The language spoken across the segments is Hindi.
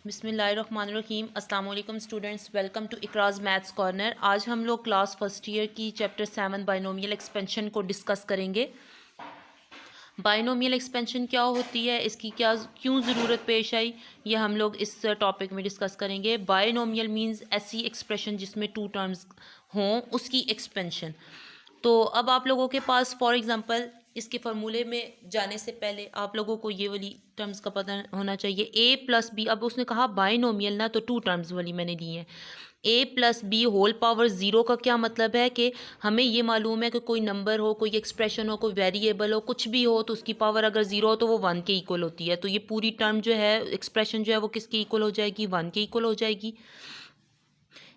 बिस्मिल्लाहिर्रहमानिर्रहीम। अस्सलाम वालेकुम students, welcome to Ikraz maths corner. आज हम लोग क्लास फर्स्ट ईयर की चैप्टर 7 बाइनोमियल एक्सपेंशन को डिस्कस करेंगे। बाइनोमियल एक्सपेंशन क्या होती है, इसकी क्यों ज़रूरत पेश आई, ये हम लोग इस टॉपिक में डिस्कस करेंगे। बाइनोमियल मींस ऐसी एक्सप्रेशन जिसमें टू टर्म्स हों, उसकी एक्सपेंशन। तो अब आप लोगों के पास फॉर एग्जांपल इसके फार्मूले में जाने से पहले आप लोगों को ये वाली टर्म्स का पता होना चाहिए। ए प्लस बी, अब उसने कहा बाइनोमियल ना, तो टू टर्म्स वाली मैंने दी हैं। A plus B whole power zero का क्या मतलब है कि हमें ये मालूम है कि कोई नंबर हो, कोई एक्सप्रेशन हो, कोई वेरिएबल हो, कुछ भी हो, तो उसकी पावर अगर ज़ीरो हो तो वो वन के इक्वल होती है। तो ये पूरी टर्म जो है, एक्सप्रेशन जो है, वो किसके इक्वल हो जाएगी? वन के इक्वल हो जाएगी।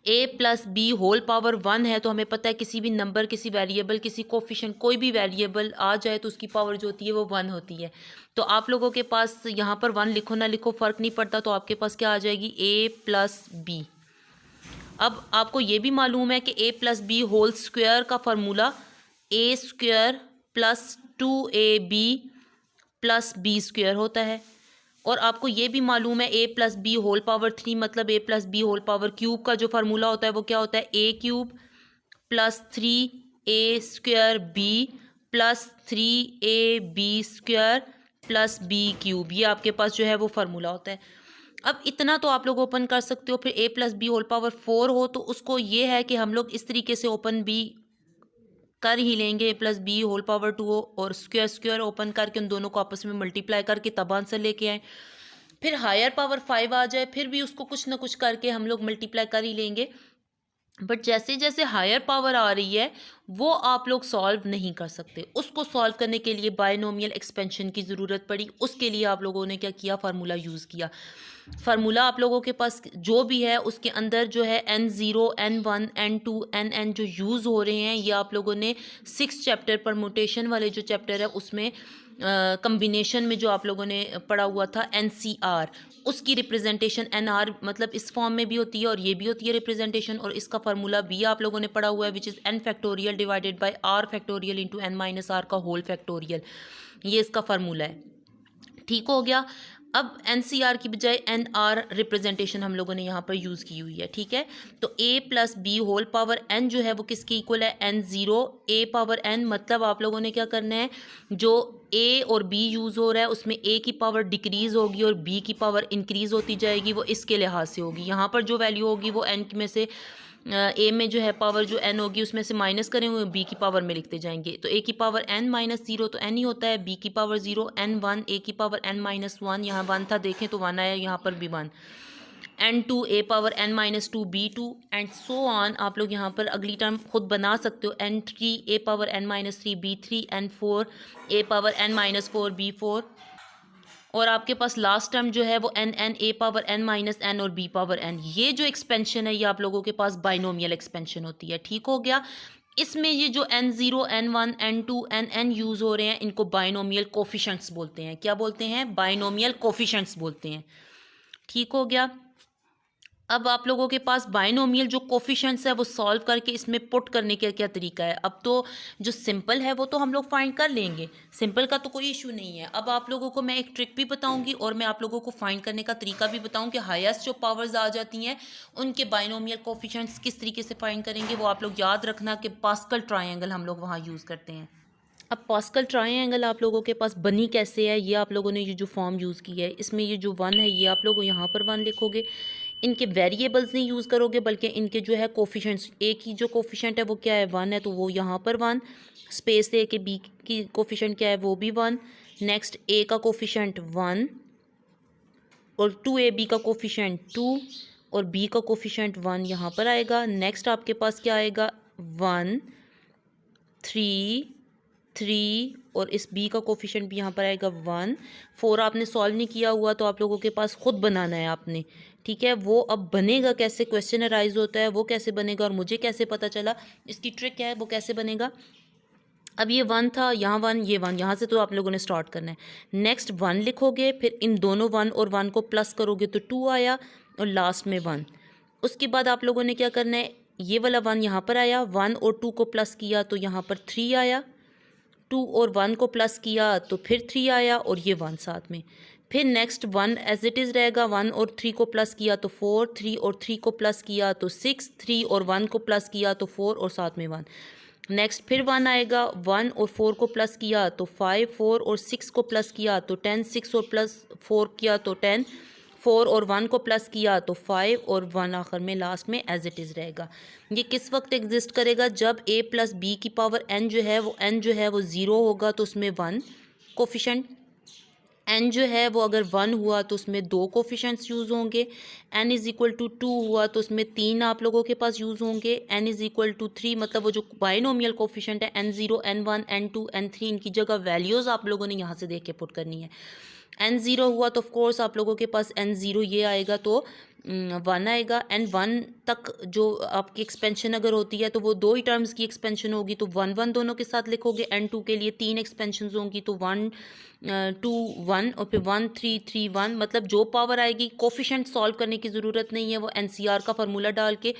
A plus B whole power one है, तो हमें पता है किसी भी नंबर, किसी वेरिएबल, किसी कोफिशिएंट, कोई भी वेरिएबल आ जाए तो उसकी पावर जो होती है वो वन होती है। तो आप लोगों के पास यहाँ पर वन लिखो ना लिखो फ़र्क नहीं पड़ता, तो आपके पास क्या आ जाएगी? A plus B. अब आपको ये भी मालूम है कि A plus B whole square का formula A square plus two A B plus B square होता है। और आपको ये भी मालूम है A plus B whole power three मतलब A plus B whole power cube का जो फार्मूला होता है वो क्या होता है? A cube plus three A square B plus three A B square plus B cube. ये आपके पास जो है वो फार्मूला होता है। अब इतना तो आप लोग ओपन कर सकते हो। फिर A plus B whole power four हो तो उसको ये है कि हम लोग इस तरीके से ओपन भी कर ही लेंगे। A plus B whole power two हो और स्क्वायर स्क्वायर ओपन करके उन दोनों को आपस में मल्टीप्लाई करके तब आंसर लेके आए। फिर हायर पावर फाइव आ जाए, फिर भी उसको कुछ ना कुछ करके हम लोग मल्टीप्लाई कर ही लेंगे। बट जैसे जैसे हायर पावर आ रही है वो आप लोग सॉल्व नहीं कर सकते। उसको सॉल्व करने के लिए बाइनोमियल एक्सपेंशन की ज़रूरत पड़ी। उसके लिए आप लोगों ने क्या किया? फार्मूला यूज़ किया। फार्मूला आप लोगों के पास जो भी है उसके अंदर जो है N0 N1 N2 NN जो यूज़ हो रहे हैं, ये आप लोगों ने 6 चैप्टर परमुटेशन वाले जो चैप्टर है उसमें कम्बिनेशन में जो आप लोगों ने पढ़ा हुआ था NCR, उसकी रिप्रेजेंटेशन NR मतलब इस फॉर्म में भी होती है और ये भी होती है रिप्रेजेंटेशन। और इसका फार्मूला भी आप लोगों ने पढ़ा हुआ है, which is N factorial divided by R factorial into N minus R का होल फैक्टोरियल। ये इसका फार्मूला है। ठीक हो गया। अब NCR की बजाय NR रिप्रेजेंटेशन हम लोगों ने यहाँ पर यूज़ की हुई है। ठीक है, तो A plus B whole power N जो है वो किसके इक्वल है? N0 A power N। मतलब आप लोगों ने क्या करना है, जो A और B यूज़ हो रहा है उसमें A की पावर डिक्रीज़ होगी और B की पावर इंक्रीज़ होती जाएगी। वो इसके लिहाज से होगी। यहाँ पर जो वैल्यू होगी वो N में से ए में जो है पावर जो एन होगी उसमें से माइनस करेंगे, बी की पावर में लिखते जाएंगे। तो ए की पावर एन माइनस ज़ीरो तो एन ही होता है, बी की power zero N one, A की पावर एन माइनस वन, यहाँ वन था देखें तो वन आया, यहाँ पर भी one. N two A power N minus two B two and so on. आप लोग यहाँ पर अगली टर्म खुद बना सकते हो। N three A power N minus three B three, N four A power N minus four B four. और आपके पास लास्ट टर्म जो है वो N N A power N minus N और बी पावर एन। ये जो एक्सपेंशन है ये आप लोगों के पास बाइनोमियल एक्सपेंशन होती है। ठीक हो गया। इसमें ये जो N0 N1 N2 NN use हो रहे हैं इनको बाइनोमियल कोफिशेंट्स बोलते हैं। क्या बोलते हैं? बाइनोमियल कोफिशेंट्स बोलते हैं। ठीक हो गया। अब आप लोगों के पास बाइनोमियल जो कोफिशेंट्स है वो सॉल्व करके इसमें पुट करने का क्या तरीका है। अब तो जो सिंपल है वो तो हम लोग फाइंड कर लेंगे, सिंपल का तो कोई इशू नहीं है। अब आप लोगों को मैं एक ट्रिक भी बताऊंगी और मैं आप लोगों को फाइंड करने का तरीका भी बताऊं कि हाईएस्ट जो पावर्स आ जाती हैं उनके बाइनोमियल कोफिशेंट्स किस तरीके से फाइंड करेंगे। वो आप लोग याद रखना कि पास्कल ट्रायंगल हम लोग वहाँ यूज़ करते हैं। अब पास्कल ट्रायंगल आप लोगों के पास बनी कैसे है, ये आप लोगों ने ये जो फॉर्म यूज़ की है इसमें ये जो वन है ये आप लोग यहाँ पर वन लिखोगे। इनके वेरिएबल्स नहीं यूज़ करोगे बल्कि इनके जो है कोफिशेंट्स, ए की जो कोफिशेंट है वो क्या है? वन है, तो वो यहाँ पर वन। स्पेस ए के बी की कोफिशेंट क्या है? वो भी वन। नेक्स्ट ए का कोफिशेंट वन और टू ए बी का कोफिशेंट टू और बी का कोफिशेंट वन यहाँ पर आएगा। नेक्स्ट आपके पास क्या आएगा? वन थ्री थ्री और इस बी का कोफिशेंट भी यहाँ पर आएगा वन। फोर आपने सॉल्व नहीं किया हुआ तो आप लोगों के पास खुद बनाना है आपने। ठीक है, वो अब बनेगा कैसे? क्वेश्चन अराइज होता है, वो कैसे बनेगा और मुझे कैसे पता चला, इसकी ट्रिक क्या है, वो कैसे बनेगा। अब ये वन था, यहाँ वन, ये वन, यहाँ से तो आप लोगों ने स्टार्ट करना है। नेक्स्ट वन लिखोगे, फिर इन दोनों वन और वन को प्लस करोगे तो टू आया और लास्ट में वन। उसके बाद आप लोगों ने क्या करना है, ये वाला वन यहाँ पर आया, वन और टू को प्लस किया तो यहाँ पर थ्री आया। 2 और 1 को प्लस किया तो फिर 3 आया और ये 1 साथ में। फिर नेक्स्ट 1 एज इट इज़ रहेगा, 1 और 3 को प्लस किया तो 4, 3 और 3 को प्लस किया तो 6, 3 और 1 को प्लस किया तो 4 और साथ में 1। नेक्स्ट फिर 1 आएगा, 1 और 4 को प्लस किया तो 5, 4 और 6 को प्लस किया तो 10, 6 और प्लस 4 किया तो 10, 4 और 1 को प्लस किया तो 5 और 1 आखिर में लास्ट में एज इट इज़ रहेगा। ये किस वक्त एग्जिस्ट करेगा? जब a प्लस बी की पावर n जो है वो 0 होगा तो उसमें 1 कोफिशेंट, n जो है वो अगर 1 हुआ तो उसमें 2 कोफिशेंट्स यूज़ होंगे, n इज़ इक्वल टू 2 हुआ तो उसमें 3 आप लोगों के पास यूज़ होंगे, n इज़ इक्वल टू 3 मतलब वो जो बाइनोमियल कोफिशेंट है n0, n1, n2, n3 इनकी जगह वैल्यूज़ आप लोगों ने यहाँ से देख के पुट करनी है। n0 हुआ तो ऑफ कोर्स आप लोगों के पास n0 ये आएगा तो 1 आएगा। n1 तक जो आपकी एक्सपेंशन अगर होती है तो वो 2 ही टर्म्स की एक्सपेंशन होगी तो 1 1 दोनों के साथ लिखोगे। n2 के लिए 3 एक्सपेंशन होंगी तो 1 2 1 और फिर 1 3 3 1 मतलब जो पावर आएगी कोफिशेंट सॉल्व करने की ज़रूरत नहीं है, वो NCR का फार्मूला डाल के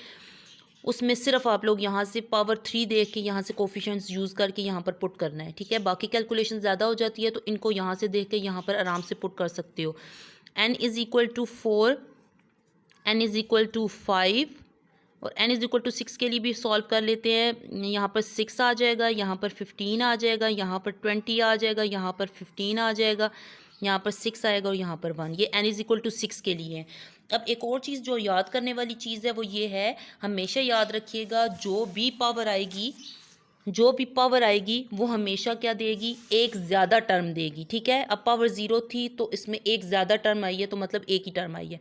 उसमें सिर्फ आप लोग यहाँ से पावर 3 देख के यहाँ से कोफिशेंट्स यूज़ करके यहाँ पर पुट करना है, ठीक है। बाकी कैलकुलेशन ज़्यादा हो जाती है तो इनको यहाँ से देख के यहाँ पर आराम से पुट कर सकते हो। n is equal to 4, n is equal to 5 और n इज़ इक्वल टू 6 के लिए भी सॉल्व कर लेते हैं। यहाँ पर 6 आ जाएगा, यहाँ पर 15 आ जाएगा, यहाँ पर 20 आ जाएगा, यहाँ पर 15 आ जाएगा, यहाँ पर 6 आएगा और यहाँ पर 1। ये n इज़ इक्वल टू 6 के लिए है। अब एक और चीज़ जो याद करने वाली चीज़ है वो ये है, हमेशा याद रखिएगा जो भी पावर आएगी वो हमेशा क्या देगी? एक ज़्यादा टर्म देगी, ठीक है। अब पावर 0 थी तो इसमें एक ज़्यादा टर्म आई है तो मतलब एक ही टर्म आई है।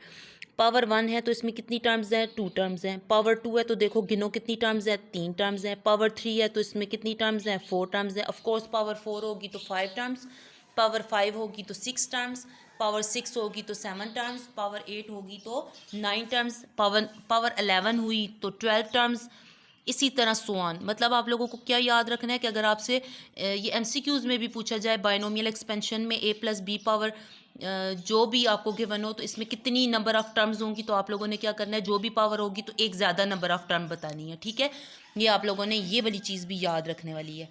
पावर 1 है तो इसमें कितनी टर्म्स हैं? 2 टर्म्स हैं। पावर 2 है तो देखो गिनो कितनी टर्म्स हैं? 3 टर्म्स हैं। पावर 3 है तो इसमें कितनी टर्म्स हैं? 4 टर्म्स हैं। ऑफकोर्स पावर 4 होगी तो 5 टर्म्स, पावर 5 होगी तो 6 टर्म्स, पावर 6 होगी तो 7 टर्म्स, पावर 8 होगी तो 9 टर्म्स, पावर 11 हुई तो 12 टर्म्स, इसी तरह सोआन। मतलब आप लोगों को क्या याद रखना है कि अगर आपसे ये MCQs में भी पूछा जाए बाइनोमियल एक्सपेंशन में a प्लस बी पावर जो भी आपको गिवन हो तो इसमें कितनी नंबर ऑफ़ टर्म्स होंगी, तो आप लोगों ने क्या करना है, जो भी पावर होगी तो एक ज़्यादा नंबर ऑफ़ टर्म बतानी है, ठीक है। ये आप लोगों ने ये वाली चीज़ भी याद रखने वाली है।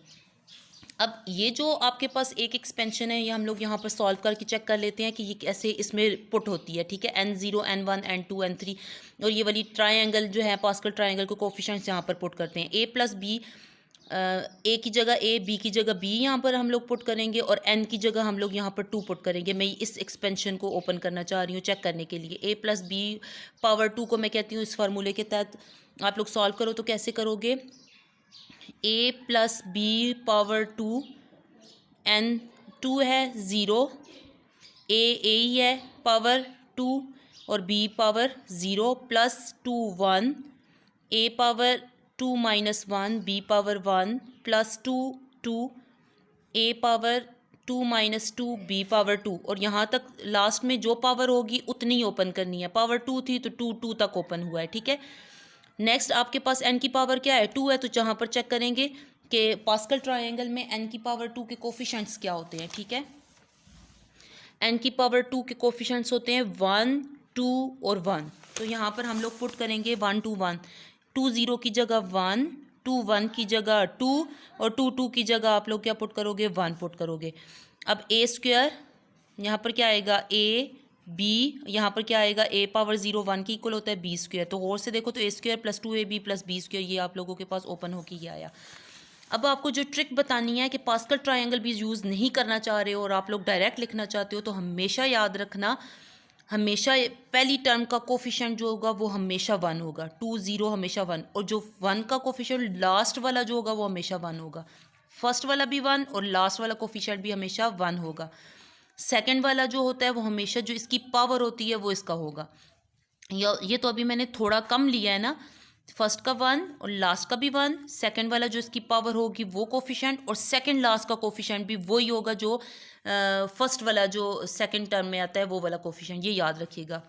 अब ये जो आपके पास एक एक्सपेंशन है ये हम लोग यहाँ पर सॉल्व करके चेक कर लेते हैं कि ये कैसे इसमें पुट होती है, ठीक है। n0 n1 n2 n3 और ये वाली ट्रायंगल जो है पास्कल ट्रायंगल को कोफिशिएंट्स यहाँ पर पुट करते हैं। a प्लस बी, ए की जगह a, b की जगह b यहाँ पर हम लोग पुट करेंगे और n की जगह हम लोग यहाँ पर 2 पुट करेंगे। मैं इस एक्सपेंशन को ओपन करना चाह रही हूँ चेक करने के लिए। a प्लस बी पावर 2 को मैं कहती हूँ इस फार्मूले के तहत आप लोग सॉल्व करो तो कैसे करोगे? a plus B power 2, n 2 है 0, a ही है पावर 2 और b power 0 plus 2 1, a power 2 minus 1, b power 1 plus 2 2, a power 2 minus 2, b power 2 और यहाँ तक लास्ट में जो पावर होगी उतनी ही ओपन करनी है। पावर 2 थी तो 2 2 तक ओपन हुआ है, ठीक है। नेक्स्ट आपके पास n की पावर क्या है? 2 है तो जहाँ पर चेक करेंगे कि पास्कल ट्रायंगल में n की पावर 2 के कोफिशिएंट्स क्या होते हैं, ठीक है। n की पावर 2 के कोफिशिएंट्स होते हैं 1 2 और 1, तो यहाँ पर हम लोग पुट करेंगे 1 2 1, 2 0 की जगह 1, 2 1 की जगह 2 और 2 2 की जगह आप लोग क्या पुट करोगे? 1 पुट करोगे। अब a स्क्वायर यहाँ पर क्या आएगा? a b यहाँ पर क्या आएगा? a पावर 0 1 की इक्वल होता है b स्क्वायर, तो और से देखो तो a square plus 2ab plus b square ये आप लोगों के पास ओपन होके ये आया। अब आपको जो ट्रिक बतानी है कि पास्कल ट्रायंगल भी यूज़ नहीं करना चाह रहे हो और आप लोग डायरेक्ट लिखना चाहते हो तो हमेशा याद रखना, हमेशा पहली टर्म का कोफिशिएंट जो होगा वो हमेशा 1 होगा, 2 0 हमेशा 1, और जो 1 का कोफिशिएंट लास्ट वाला जो होगा वो हमेशा 1 होगा। फर्स्ट वाला भी 1 और लास्ट वाला कोफिशिएंट भी हमेशा 1 होगा। सेकंड वाला जो होता है वो हमेशा जो इसकी पावर होती है वो इसका होगा। ये तो अभी मैंने थोड़ा कम लिया है ना, फर्स्ट का 1 और लास्ट का भी 1, सेकंड वाला जो इसकी पावर होगी वो कोफिशिएंट और सेकंड लास्ट का कोफिशिएंट भी वही होगा जो फर्स्ट वाला जो सेकंड टर्म में आता है वो वाला कोफिशिएंट, ये याद रखिएगा।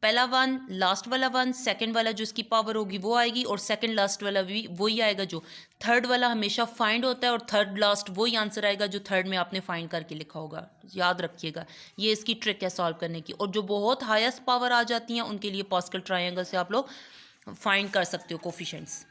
पहला 1, लास्ट वाला 1, सेकंड वाला जो इसकी पावर होगी वो आएगी और सेकंड लास्ट वाला भी वही आएगा। जो थर्ड वाला हमेशा फाइंड होता है और थर्ड लास्ट वही आंसर आएगा जो थर्ड में आपने फाइंड करके लिखा होगा, याद रखिएगा। ये इसकी ट्रिक है सॉल्व करने की। और जो बहुत हाईएस्ट पावर आ जाती हैं उनके लिए पास्कल ट्रायंगल से आप लोग फाइंड कर सकते हो कोफिशिएंट्स।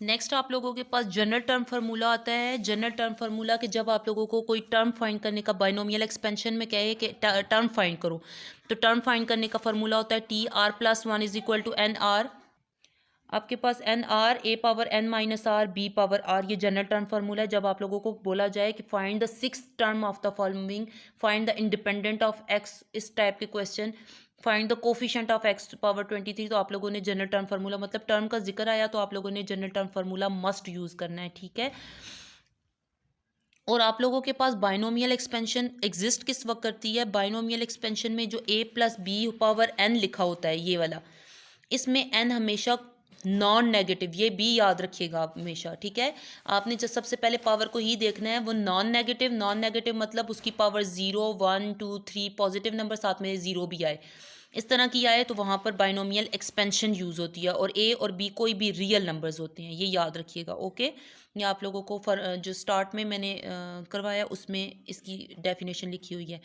नेक्स्ट आप लोगों के पास जनरल टर्म फार्मूला आता है। जनरल टर्म फार्मूला कि जब आप लोगों को कोई टर्म फाइंड करने का बाइनोमियल एक्सपेंशन में कहे कि टर्म फाइंड करो, तो टर्म फाइंड करने का फार्मूला होता है T R plus one is equal to N R. आपके पास N R A power N minus R B power R, ये जनरल टर्म फार्मूला है। जब आप लोगों को बोला जाए कि find the six term of the following, find the independent of X, इस टाइप के question, find the coefficient of X power 23, तो आप लोगों ने जनरल टर्म फार्मूला, मतलब टर्म का जिक्र आया तो आप लोगों ने general term formula must use करना है, ठीक है। और आप लोगों के पास बाइनोमियल एक्सपेंशन एग्जिस्ट किस वक्त करती है? बाइनोमियल एक्सपेंशन में जो a plus B power n लिखा होता है, ये वाला, इसमें n हमेशा नॉन नेगेटिव, ये भी याद रखिएगा आप हमेशा, ठीक है। आपने जो सबसे पहले पावर को ही देखना है, वो नॉन नेगेटिव, नॉन नेगेटिव मतलब उसकी पावर 0 1 2 3 पॉजिटिव नंबर साथ में 0 भी आए, इस तरह की आए, तो वहाँ पर बाइनोमियल एक्सपेंशन यूज़ होती है। और ए और बी कोई भी रियल नंबर्स होते हैं, ये याद रखिएगा, ओके। ये आप लोगों को जो स्टार्ट में मैंने करवाया उसमें इसकी डेफिनेशन लिखी हुई है।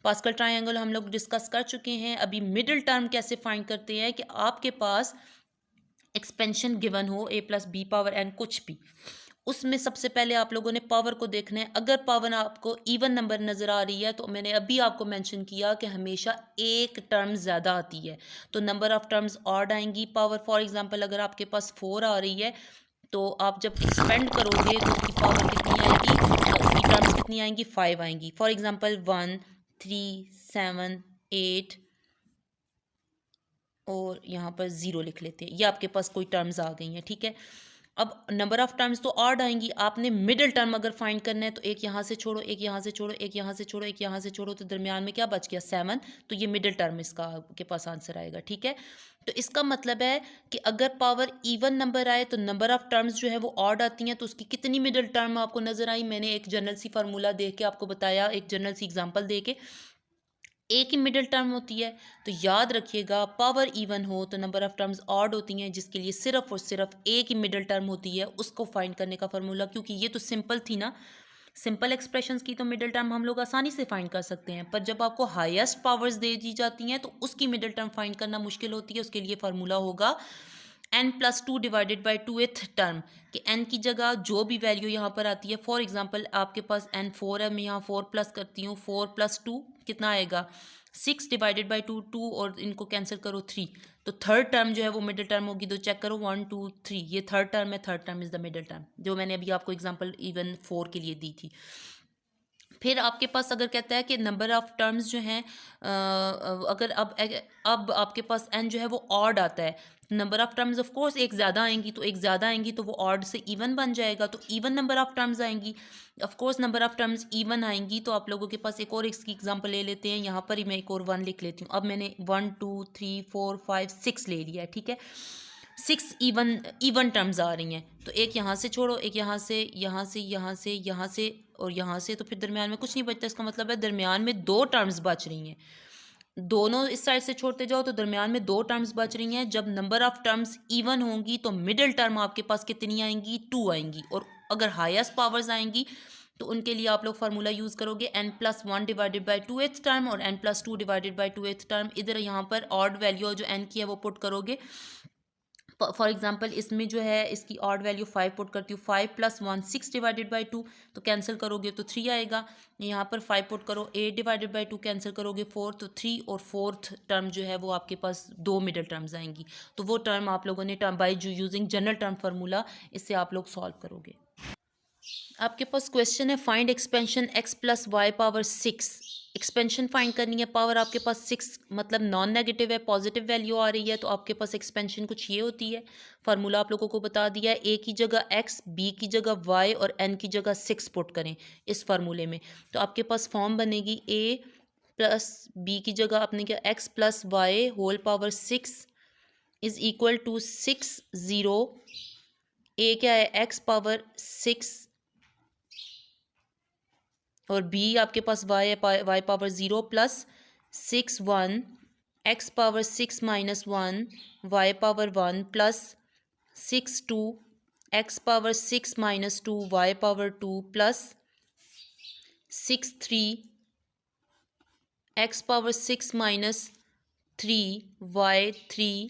पास्कल ट्रायंगल हम लोग डिस्कस कर चुके हैं। अभी मिडिल टर्म कैसे फाइंड करते हैं कि आपके पास एक्सपेंशन गिवन हो a plus B power n कुछ भी, उसमें सबसे पहले आप लोगों ने पावर को देखना है। अगर पावर आपको इवन नंबर नज़र आ रही है, तो मैंने अभी आपको मेंशन किया कि हमेशा एक टर्म ज़्यादा आती है, तो नंबर ऑफ़ टर्म्स ऑड आएंगी। पावर फॉर एग्जांपल अगर आपके पास 4 आ रही है, तो आप जब एक्सपेंड करोगे तो उसकी पावर कितनी आएगी, उसकी टर्म्स कितनी आएंगी, 5 आएंगी। फॉर एग्जांपल 1 3 7 8 और यहाँ पर 0 लिख लेते हैं, ये आपके पास कोई टर्म्स आ गई हैं, ठीक है। अब नंबर ऑफ टर्म्स तो ऑड आएंगी, आपने मिडिल टर्म अगर फाइंड करना है, तो एक यहाँ से छोड़ो, एक यहाँ से छोड़ो, एक यहाँ से छोड़ो, एक यहाँ से छोड़ो, तो दरमियान में क्या बच गया, 7, तो ये मिडिल टर्म इसका आपके पास आंसर आएगा, ठीक है। तो इसका मतलब है कि अगर पावर इवन नंबर आए तो नंबर ऑफ टर्म्स जो है वो ऑड आती हैं, तो उसकी कितनी मिडिल टर्म आपको नजर आई, मैंने एक जनरल सी फार्मूला दे के आपको बताया, एक जनरल सी एग्जाम्पल दे के, एक ही मिडिल टर्म होती है। तो याद रखिएगा, पावर इवन हो तो नंबर ऑफ टर्म्स ऑड होती हैं, जिसके लिए सिर्फ और सिर्फ एक ही मिडिल टर्म होती है, उसको फाइंड करने का फार्मूला, क्योंकि ये तो सिंपल थी ना, सिंपल एक्सप्रेशंस की तो मिडिल टर्म हम लोग आसानी से फाइंड कर सकते हैं, पर जब आपको हाईएस्ट पावर्स दे दी जाती हैं तो उसकी मिडिल टर्म फाइंड करना मुश्किल होती है। उसके लिए फार्मूला होगा n+2 divided by 2th term, कि n की जगह जो भी वैल्यू यहाँ पर आती है, फॉर एग्जांपल आपके पास n4 है, मैं यहाँ 4 प्लस करती हूँ, 4 + 2 कितना आएगा, 6 डिवाइडेड बाई 2, 2 और इनको कैंसिल करो 3, तो थर्ड टर्म जो है वो मिडिल टर्म होगी। तो चेक करो 1 2 3, ये थर्ड टर्म है, third term is the middle term, जो मैंने अभी आपको एग्जांपल इवन 4 के लिए दी थी। फिर आपके पास अगर कहता है कि नंबर ऑफ टर्म्स जो हैं, अगर अब आपके पास n जो है वो ऑड आता है, number of terms of course एक ज़्यादा आएंगी, तो एक ज़्यादा आएंगी तो वो ऑड से इवन बन जाएगा, तो इवन नंबर ऑफ टर्म्स आएंगी, of course number of terms even आएंगी। तो आप लोगों के पास एक और इसकी एग्जांपल ले लेते हैं, यहाँ पर ही मैं एक और 1 लिख लेती हूँ। अब मैंने 1 2 3 4 5 6 ले लिया है, ठीक है। 6 इवन टर्म्स आ रही हैं, तो एक यहाँ से छोड़ो, एक यहाँ से, यहाँ से, यहाँ से, यहाँ से और यहाँ से, तो फिर दरमियान में कुछ नहीं बचता। इसका मतलब है दरमियान में 2 टर्म्स बच रही हैं, दोनों इस साइड से छोड़ते जाओ तो दरमियान में 2 टर्म्स बच रही हैं। जब नंबर ऑफ टर्म्स इवन होंगी तो मिडिल टर्म आपके पास कितनी आएंगी, 2 आएंगी, और अगर हाईएस्ट पावर्स आएंगी तो उनके लिए आप लोग फार्मूला यूज़ करोगे n+1 divided by 2th term और n+2 divided by 2th term. इधर यहाँ पर ऑड वैल्यू जो n की है वो पुट करोगे। फॉर एग्जांपल इसमें जो है इसकी ऑड वैल्यू 5 पुट करती हूँ, 5 + 1 6 डिवाइडेड बाई 2, तो कैंसिल करोगे तो 3 आएगा। यहाँ पर 5 पुट करो, 8 डिवाइडेड बाई 2 कैंसिल करोगे 4, तो 3 और 4th टर्म जो है वो आपके पास 2 मिडिल टर्म्स आएंगी। तो वो टर्म आप लोगों ने term by using general term formula, इससे आप लोग सॉल्व करोगे। आपके पास क्वेश्चन है find expansion x + y power 6, expansion find करनी है, पावर आपके पास 6 मतलब नॉन नेगेटिव है, पॉजिटिव वैल्यू आ रही है, तो आपके पास एक्सपेंशन कुछ ये होती है। फार्मूला आप लोगों को बता दिया है, a की जगह x, b की जगह y और n की जगह 6 पुट करें इस फार्मूले में, तो आपके पास फॉर्म बनेगी a + b की जगह आपने क्या x + y whole power 6 is equal to 6 0, a क्या है x पावर 6 और b आपके पास y है, y power 0 plus 6 1 x power 6 minus 1 y power 1 plus 6 2 x power 6 minus 2 y power 2 plus 6 3 x power 6 minus 3 y 3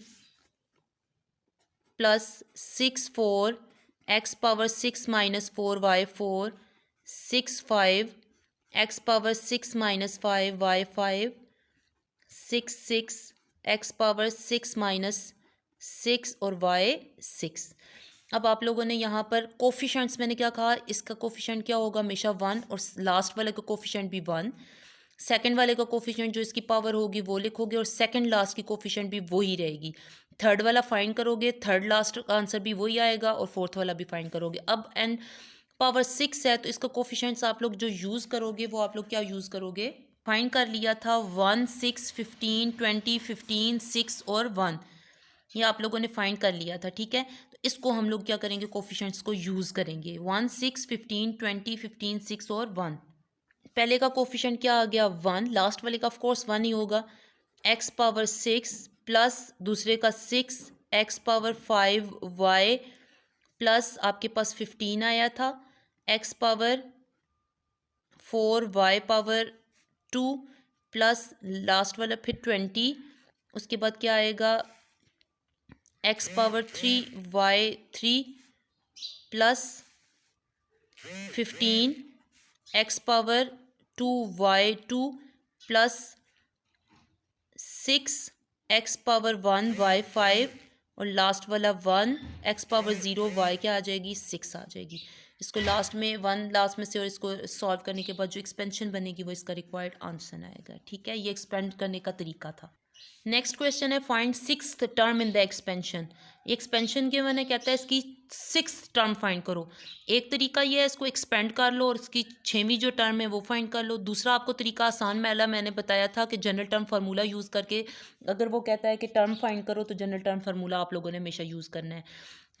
plus 6 4 x power 6 minus 4y 4, 6 5, x power 6 minus 5y 5, 6 6, X power 6 minus 6 और y 6। अब आप लोगों ने यहाँ पर कोफिशेंट्स, मैंने क्या कहा, इसका कोफिशेंट क्या होगा, हमेशा 1, और लास्ट वाले का कोफिशेंट भी 1। सेकंड वाले का कोफिशेंट जो इसकी पावर होगी वो लिखोगे, और सेकंड लास्ट की कोफिशेंट भी वही रहेगी। थर्ड वाला फाइंड करोगे, थर्ड लास्ट का आंसर भी वही आएगा, और फोर्थ वाला भी फाइंड करोगे। अब n पावर 6 है तो इसका कोफिशेंट्स आप लोग जो यूज़ करोगे वो आप लोग क्या यूज़ करोगे, फाइंड कर लिया था 1 6 15 20 15 6 और 1, ये आप लोगों ने फाइंड कर लिया था, ठीक है। तो इसको हम लोग क्या करेंगे, कोफिशेंट्स को यूज़ करेंगे, 1 6 15 20 15 6 और 1। पहले का कोफिशेंट क्या आ गया, 1, लास्ट वाले का ऑफ कोर्स 1 ही होगा। एक्स पावर 6 प्लस दूसरे का 6 एक्स पावर 5 वाई प्लस आपके पास 15 आया था, X power 4 Y power 2 plus last वाला फिर 20, उसके बाद क्या आएगा, X power 3 Y 3 plus 15 X power 2 Y 2 plus 6 X power 1 Y 5 और लास्ट वाला 1 एक्स पावर 0 वाई क्या आ जाएगी, 6 आ जाएगी। इसको लास्ट में 1 लास्ट में से और इसको सॉल्व करने के बाद जो एक्सपेंशन बनेगी वो इसका रिक्वायर्ड आंसर आएगा, ठीक है। ये एक्सपेंड करने का तरीका था। नेक्स्ट क्वेश्चन है, find 6th term in the expansion. Expansion के मैंने कहता है इसकी 6th टर्म फाइंड करो। एक तरीका ये है, इसको एक्सपेंड कर लो और इसकी 6वीं जो टर्म है वो फाइंड कर लो। दूसरा आपको तरीका आसान मैला मैंने बताया था कि जनरल टर्म फार्मूला यूज़ करके, अगर वो कहता है कि टर्म फाइंड करो तो जनरल टर्म फार्मूला आप लोगों ने हमेशा यूज़ करना है।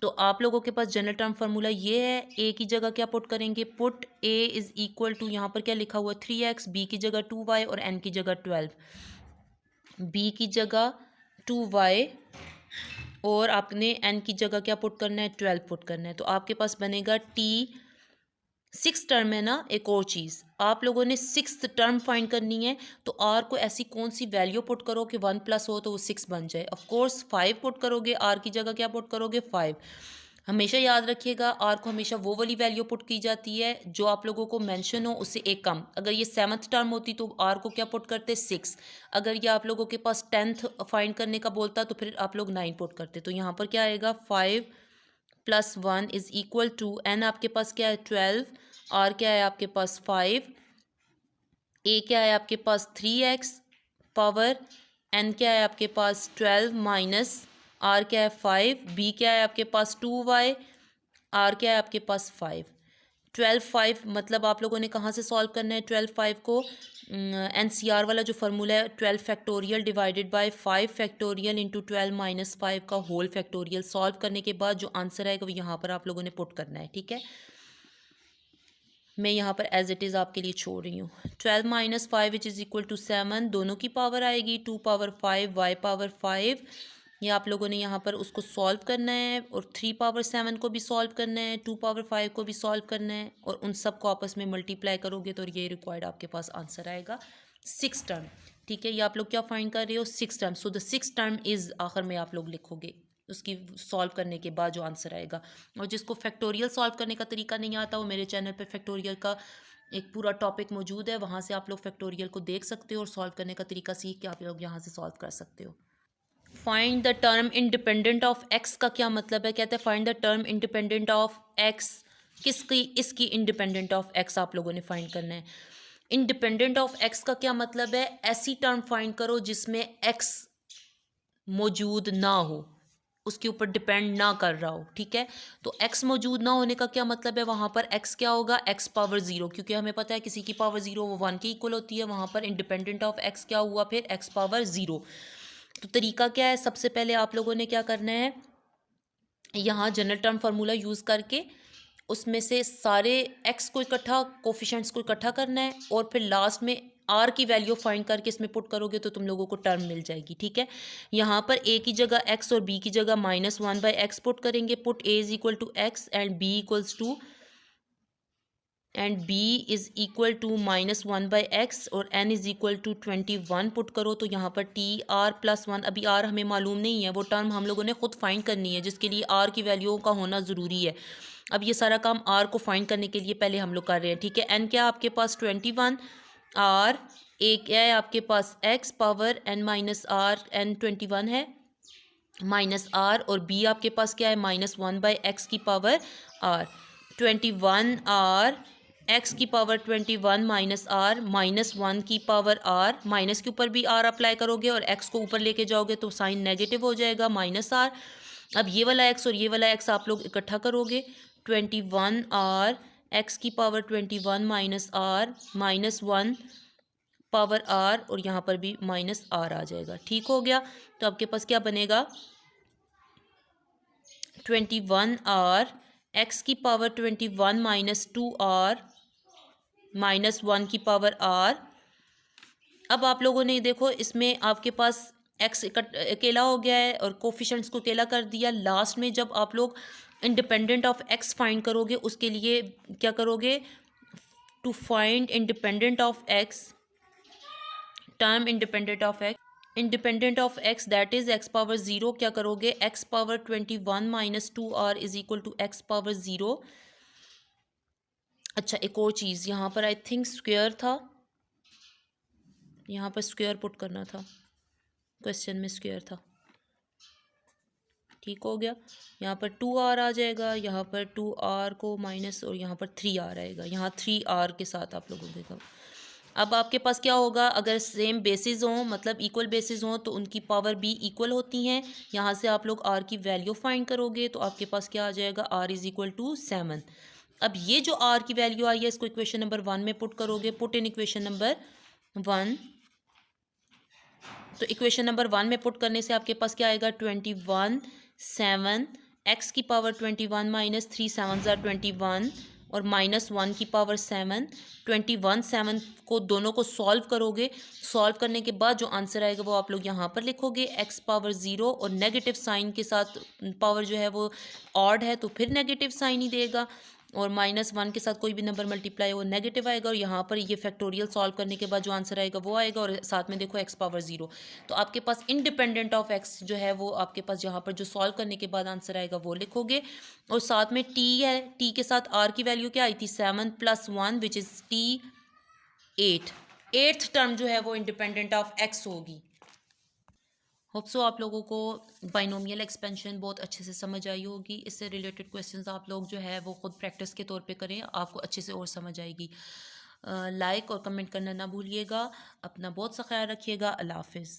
तो आप लोगों के पास जनरल टर्म फार्मूला ये है, ए की जगह क्या पुट करेंगे, put A is equal to, यहाँ पर क्या लिखा हुआ है 3x, बी की जगह 2y और n की जगह 12, बी की जगह 2y और आपने n की जगह क्या पुट करना है, 12 पुट करना है। तो आपके पास बनेगा t, 6 टर्म है ना। एक और चीज़, आप लोगों ने 6th टर्म फाइंड करनी है, तो r को ऐसी कौन सी वैल्यू पुट करो कि 1 प्लस हो तो वो 6 बन जाए। ऑफ कोर्स 5 पुट करोगे, r की जगह क्या पुट करोगे, 5। हमेशा याद रखिएगा आर को हमेशा वो वाली वैल्यू पुट की जाती है जो आप लोगों को मेंशन हो उससे एक कम। अगर ये 7th टर्म होती तो आर को क्या पुट करते, 6। अगर ये आप लोगों के पास 10th फाइंड करने का बोलता तो फिर आप लोग 9 पुट करते। तो यहाँ पर क्या आएगा, 5 + 1 इज़ इक्वल टू, एन आपके पास क्या है 12, आर क्या है आपके पास 5, ए क्या है आपके पास 3x पावर, एन क्या है आपके पास 12 माइनस आर क्या है 5, बी क्या है आपके पास 2y, आर क्या है आपके पास 5। 12 5 मतलब आप लोगों ने कहाँ से सॉल्व करना है 12 5 को, NCR वाला जो फार्मूला है 12 factorial divided by 5 factorial into 12 माइनस 5 का होल फैक्टोरियल। सॉल्व करने के बाद जो आंसर आएगा वो यहाँ पर आप लोगों ने पुट करना है, ठीक है। मैं यहाँ पर एज इट इज़ आपके लिए छोड़ रही हूँ। 12 माइनस 5 विच इज़ इक्वल टू 7, दोनों की पावर आएगी 2 पावर 5 वाई पावर 5। ये आप लोगों ने यहाँ पर उसको सॉल्व करना है और 3 पावर 7 को भी सॉल्व करना है, 2 पावर 5 को भी सॉल्व करना है और उन सब को आपस में मल्टीप्लाई करोगे तो ये रिक्वायर्ड आपके पास आंसर आएगा 6 टर्म, ठीक है। ये आप लोग क्या फाइंड कर रहे हो, 6 term. So the 6 term is आखिर में आप लोग लिखोगे उसकी सॉल्व करने के बाद जो आंसर आएगा। और जिसको फैक्टोरियल सॉल्व करने का तरीका नहीं आता वो मेरे चैनल पे फैक्टोरियल का एक पूरा टॉपिक मौजूद है, वहाँ से आप लोग फैक्टोरियल को देख सकते हो और सॉल्व करने का तरीका सीख के आप लोग यहाँ से सॉल्व कर सकते हो। Find the term independent of x का क्या मतलब है, कहते हैं find the term independent of x, किसकी, इसकी इंडिपेंडेंट ऑफ एक्स आप लोगों ने फाइंड करना है। इंडिपेंडेंट ऑफ एक्स का क्या मतलब है, ऐसी टर्म फाइंड करो जिसमें एक्स मौजूद ना हो, उसके ऊपर डिपेंड ना कर रहा हो, ठीक है। तो x मौजूद ना होने का क्या मतलब है, वहाँ पर x क्या होगा, x पावर 0, क्योंकि हमें पता है किसी की पावर 0 वो 1 के इक्वल होती है। वहाँ पर इंडिपेंडेंट ऑफ x क्या हुआ, फिर x पावर 0। तो तरीका क्या है, सबसे पहले आप लोगों ने क्या करना है, यहाँ जनरल टर्म फार्मूला यूज़ करके उसमें से सारे x को इकट्ठा, कोफिशेंट्स को इकट्ठा करना है और फिर लास्ट में r की वैल्यू फाइंड करके इसमें पुट करोगे तो तुम लोगों को टर्म मिल जाएगी, ठीक है। यहाँ पर a की जगह x और b की जगह -1/x पुट करेंगे। Put a is equal to x and b equals to -1/x और n is equal to 21 put करो। तो यहाँ पर t r + 1, अभी r हमें मालूम नहीं है, वो टर्म हम लोगों ने खुद फाइंड करनी है जिसके लिए r की वैल्यू का होना ज़रूरी है। अब ये सारा काम आर को फाइंड करने के लिए पहले हम लोग कर रहे हैं, ठीक है। एन क्या आपके पास 21, आर एक है आपके पास X power N minus R, N 21 है माइनस आर, और बी आपके पास क्या है -1/x की पावर आर। 21 आर एक्स की पावर 21 माइनस आर -1 की पावर आर, माइनस के ऊपर भी आर अप्लाई करोगे और एक्स को ऊपर लेके जाओगे तो साइन नेगेटिव हो जाएगा माइनस आर। अब ये वाला एक्स और ये वाला एक्स आप लोग इकट्ठा करोगे, 21 आर एक्स की पावर 21 माइनस आर -1 पावर आर, और यहाँ पर भी माइनस आर आ जाएगा, ठीक हो गया। तो आपके पास क्या बनेगा 21 आर एक्स की पावर 21 -2 आर -1 की पावर आर। अब आप लोगों ने देखो इसमें आपके पास एक्स अकेला हो गया है और कोफिशेंट्स को अकेला कर दिया। लास्ट में जब आप लोग इंडिपेंडेंट ऑफ एक्स फाइंड करोगे उसके लिए क्या करोगे, to find independent of X, term independent of X that is X power 0, क्या करोगे X power 21 -2 R is equal to X power 0। अच्छा एक और चीज़ यहाँ पर आई थिंक स्क्वायर था, यहाँ पर स्क्वायर पुट करना था, क्वेश्चन में स्क्वायर था, ठीक हो गया। यहाँ पर 2 आर आ जाएगा, यहाँ पर 2 आर को माइनस और यहाँ पर 3 आर आएगा, यहाँ 3 आर के साथ आप लोगों के। अब आपके पास क्या होगा, अगर सेम बेसिस हों मतलब इक्वल बेसिस हों तो उनकी पावर भी इक्वल होती हैं। यहाँ से आप लोग आर की वैल्यू फाइंड करोगे तो आपके पास क्या आ जाएगा, आर इज़ इक्वल टू 7। अब ये जो आर की वैल्यू आई है इसको इक्वेशन नंबर 1 में पुट करोगे, पुट इन इक्वेशन नंबर 1। तो इक्वेशन नंबर 1 में पुट करने से आपके पास क्या आएगा 21 7 एक्स की पावर 21 माइनस 3 7 21 और -1 की पावर 7। 21 7 को दोनों को सॉल्व करोगे, सॉल्व करने के बाद जो आंसर आएगा वो आप लोग यहाँ पर लिखोगे एक्स पावर 0, और नेगेटिव साइन के साथ पावर जो है वो ऑड है तो फिर नेगेटिव साइन ही देगा, और -1 के साथ कोई भी नंबर मल्टीप्लाई वो नेगेटिव आएगा, और यहाँ पर ये फैक्टोरियल सॉल्व करने के बाद जो आंसर आएगा वो आएगा, और साथ में देखो एक्स पावर 0। तो आपके पास इंडिपेंडेंट ऑफ एक्स जो है वो आपके पास यहाँ पर जो सॉल्व करने के बाद आंसर आएगा वो लिखोगे, और साथ में टी है, टी के साथ आर की वैल्यू क्या आई थी 7 + 1 which is T 8। Eighth term जो है वो इंडिपेंडेंट ऑफ एक्स होगी। होप सो आप लोगों को बाइनोमियल एक्सपेंशन बहुत अच्छे से समझ आई होगी। इससे रिलेटेड क्वेश्चंस आप लोग जो है वो खुद प्रैक्टिस के तौर पे करें, आपको अच्छे से और समझ आएगी। लाइक और कमेंट करना ना भूलिएगा। अपना बहुत सा ख्याल रखिएगा। अल्लाह हाफिज़।